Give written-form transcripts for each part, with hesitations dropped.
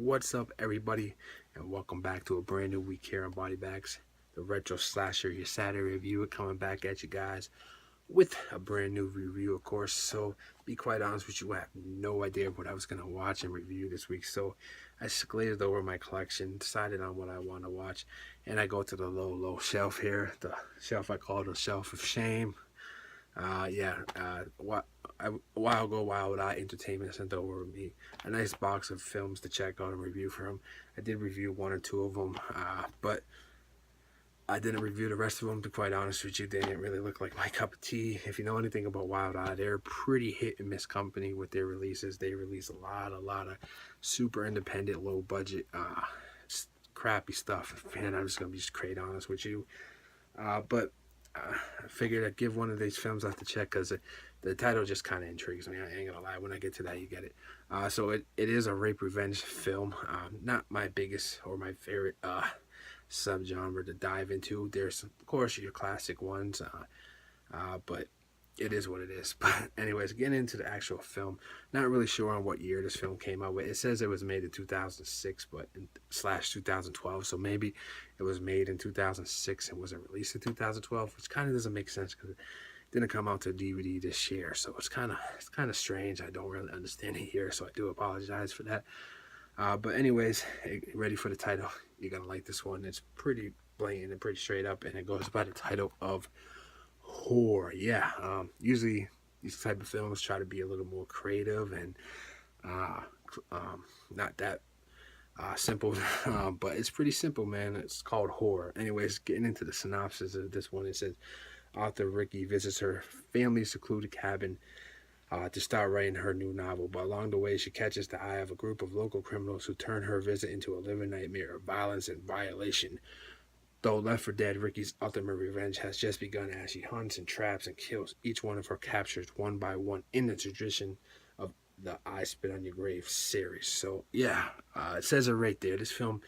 What's up, everybody, and welcome back to a brand new week here on Body Bags, the Retro Slasher, your Saturday review, coming back at you guys with a brand new review, of course. So, be quite honest with you, I have no idea what I was going to watch and review this week. So, I scaled over my collection, decided on what I want to watch, and I go to the low shelf here, the shelf I call the shelf of shame. A while ago, Wild Eye Entertainment sent over me a nice box of films to check out and review for them. I did review one or two of them, but I didn't review the rest of them. To be quite honest with you, they didn't really look like my cup of tea. If you know anything about Wild Eye, they're pretty hit and miss company with their releases. They release a lot of super independent, low budget, crappy stuff. Man, I'm just gonna be straight honest with you. But I figured I'd give one of these films out to check because the title just kind of intrigues me. I ain't gonna lie. When I get to that, you get it. So it is a rape revenge film. Not my biggest or my favorite subgenre to dive into. There's of course your classic ones, but it is what it is. But anyways, getting into the actual film, not really sure on what year this film came out with. It says it was made in 2006, but slash 2012. So maybe it was made in 2006 and wasn't released in 2012, which kind of doesn't make sense because it didn't come out to DVD this year. So it's kind of strange. I don't really understand it here, so I do apologize for that. But anyways, ready for the title? You're gonna like this one. It's pretty blatant and pretty straight up, and it goes by the title of Horror. Yeah. Usually these type of films try to be a little more creative and uh, not that simple, but it's pretty simple, man. It's called Horror. Anyways, getting into the synopsis of this one, it says author Ricky visits her family's secluded cabin to start writing her new novel, but along the way she catches the eye of a group of local criminals who turn her visit into a living nightmare of violence and violation. Though left for dead, Ricky's ultimate revenge has just begun as she hunts and traps and kills each one of her captures one by one in the tradition of the I Spit on Your Grave series. So, yeah, it says it right there. This film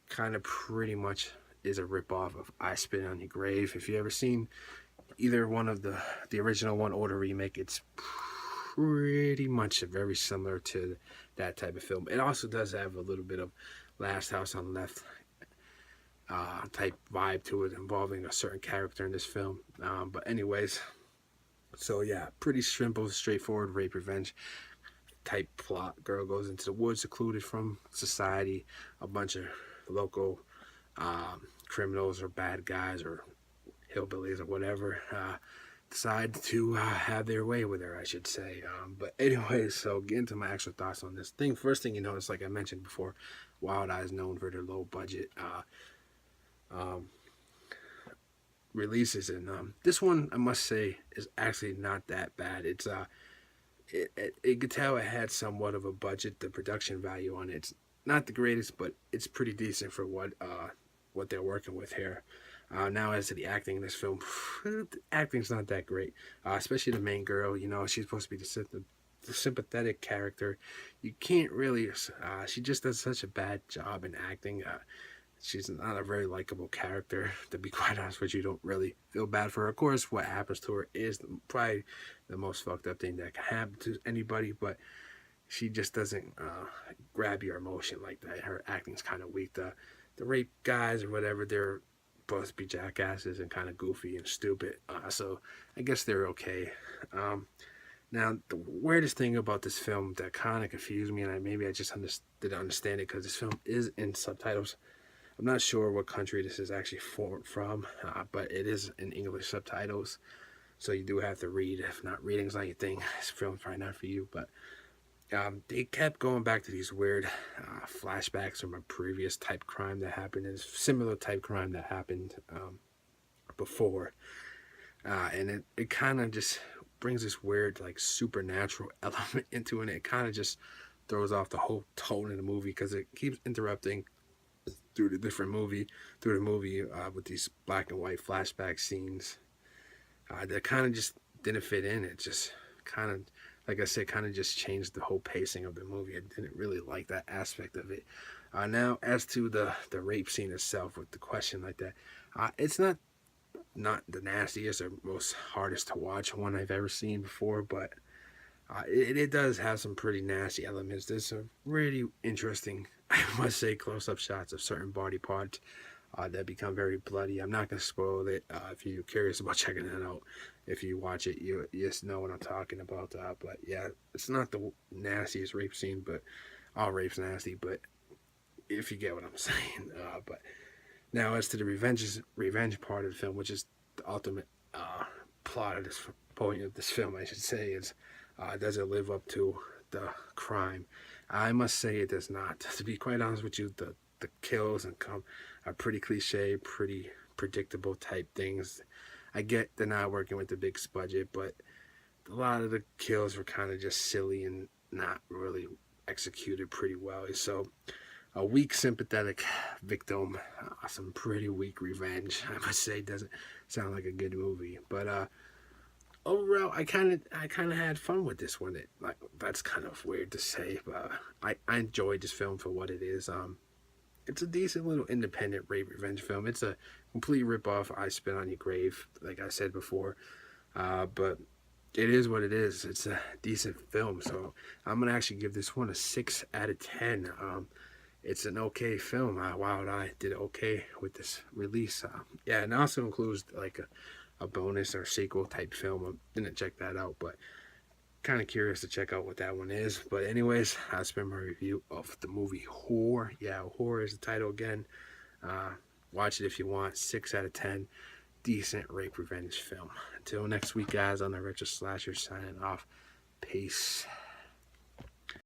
kind of pretty much is a ripoff of I Spit on Your Grave. If you ever seen either one of the original one or the remake, it's pretty much very similar to that type of film. It also does have a little bit of Last House on the Left type vibe to it, involving a certain character in this film. But anyways, so yeah, pretty simple, straightforward rape revenge type plot. Girl goes into the woods, secluded from society. A bunch of local criminals or bad guys or hillbillies or whatever decide to have their way with her, I should say. But anyways, so get into my actual thoughts on this thing. First thing you notice, like I mentioned before, Wild Eye is known for their low budget releases, and this one, I must say, is actually not that bad. It's you could tell it had somewhat of a budget. The production value on it's not the greatest, but it's pretty decent for what they're working with here. Now, as to the acting in this film, the acting's not that great, especially the main girl. You know, she's supposed to be the sympathetic character. You can't really. She just does such a bad job in acting. She's not a very likable character, to be quite honest with you. Don't really feel bad for her. Of course, what happens to her is probably the most fucked up thing that can happen to anybody, but she just doesn't grab your emotion like that. Her acting's kind of weak. The rape guys or whatever, they're supposed to be jackasses and kind of goofy and stupid. So I guess they're okay. Now, the weirdest thing about this film that kind of confused me, and maybe I just didn't understand it because this film is in subtitles. I'm not sure what country this is actually from, but it is in English subtitles, so you do have to read. If not, reading's not your thing, this film's probably not for you. But they kept going back to these weird flashbacks from a previous type crime that happened, and similar type crime that happened before, and it kind of just brings this weird, like, supernatural element into it. And it kind of just throws off the whole tone of the movie because it keeps interrupting through the movie with these black and white flashback scenes that kind of just didn't fit in. It just kind of, like I said, kind of just changed the whole pacing of the movie. I didn't really like that aspect of it. Now, as to the rape scene itself, with the question like that, it's not the nastiest or most hardest to watch one I've ever seen before, but It does have some pretty nasty elements. There's some really interesting, I must say, close-up shots of certain body parts that become very bloody. I'm not gonna spoil it. If you're curious about checking it out, if you watch it, you just know what I'm talking about. But yeah, it's not the nastiest rape scene, but all rape's nasty. But if you get what I'm saying. But now as to the revenge part of the film, which is the ultimate plot of this point of this film, I should say, is does it live up to the crime? I must say it does not. To be quite honest with you, the kills and come are pretty cliche, pretty predictable type things. I get they're not working with the big budget, but a lot of the kills were kind of just silly and not really executed pretty well. So a weak, sympathetic victim, some pretty weak revenge. I must say, doesn't sound like a good movie, but overall, I kind of had fun with this one. That's kind of weird to say, but I enjoyed this film for what it is. It's a decent little independent rape revenge film. It's a complete ripoff. I Spit on Your Grave, like I said before, but it is what it is. It's a decent film, so I'm gonna actually give this one a 6 out of 10. It's an okay film. Wild Eye did okay with this release. Yeah, and it also includes like a bonus or sequel type film. I didn't check that out, but kind of curious to check out what that one is. But anyways, that's been my review of the movie Whore. Yeah, Whore is the title again. Watch it if you want. 6 out of 10. Decent rape revenge film. Until next week, guys, on the Retro Slasher signing off. Peace.